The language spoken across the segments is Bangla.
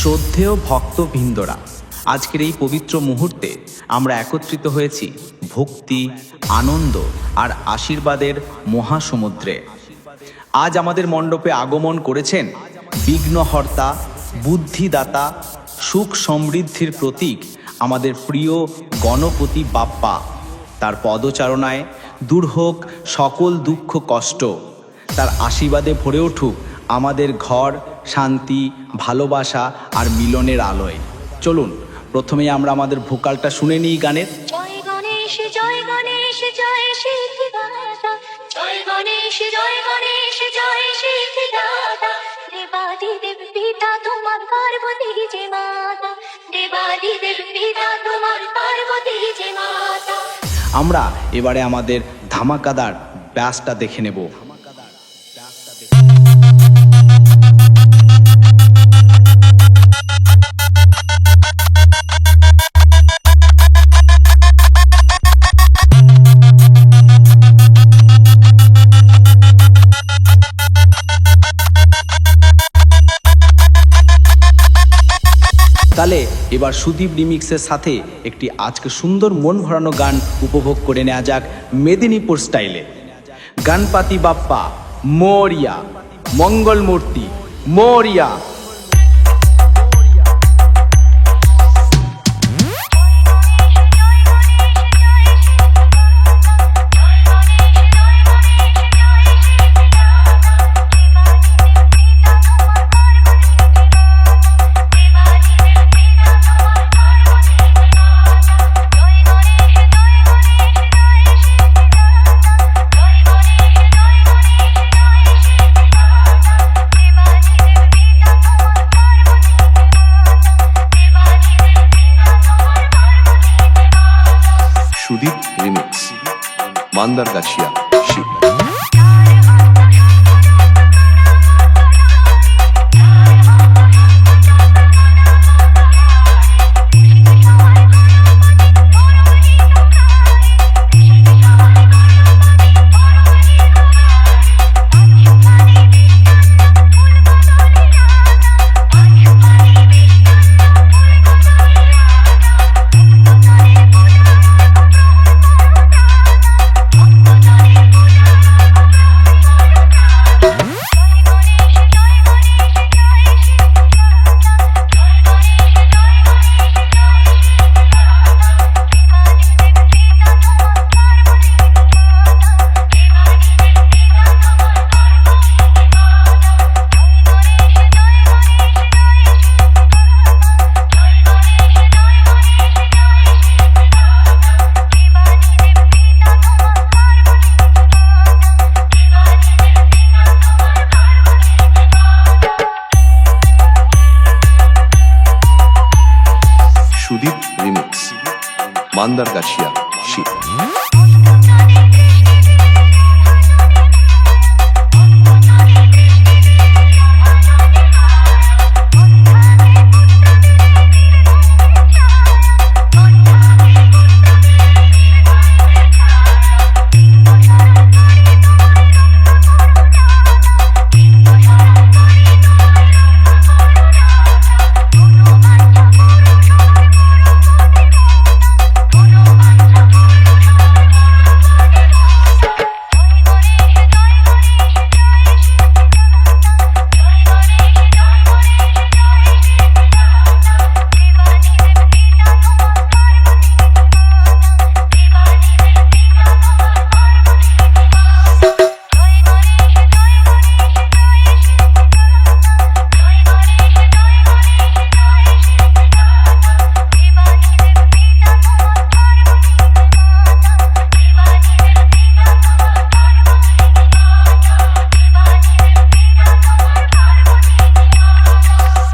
শ্রদ্ধেয় ভক্তবৃন্দরা, আজকের এই পবিত্র মুহূর্তে আমরা একত্রিত হয়েছি ভক্তি, আনন্দ আর আশীর্বাদের মহাসমুদ্রে। আজ আমাদের মণ্ডপে আগমন করেছেন বিঘ্নহর্তা, বুদ্ধিদাতা, সুখ সমৃদ্ধির প্রতীক আমাদের প্রিয় গণপতি বাপ্পা। তার পদচারণায় দূর হোক সকল দুঃখ কষ্ট, তার আশীর্বাদে ভরে উঠুক আমাদের ঘর শান্তি, ভালোবাসা আর মিলনের আলোয়। চলুন প্রথমেই আমরা আমাদের ভোকালটা শুনে নিই গানের। জয় গণেশ জয় গণেশ জয় সিদ্ধিদাতা, জয় গণেশ জয় গণেশ জয় সিদ্ধিদাতা। দেবাদিদেব পিতা তোমার পার্বতী যে মাতা, দেবাদিদেব পিতা তোমার পার্বতী যে মাতা। আমরা এবারে আমাদের ধামাকাদার ব্যাসটা দেখে নেব। তাহলে এবার সুদীপ রিমিক্সের সাথে একটি আজকে সুন্দর মন ভরানো গান উপভোগ করে নেওয়া যাক মেদিনীপুর স্টাইলে। Ganpati Bappa Morya, Mangalmurti Morya. Sudip remix, Mandargachhia, Shibla. Sudip remix, Mandargachhia, Shibla.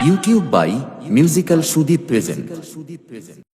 YouTube by Musical Sudeep present.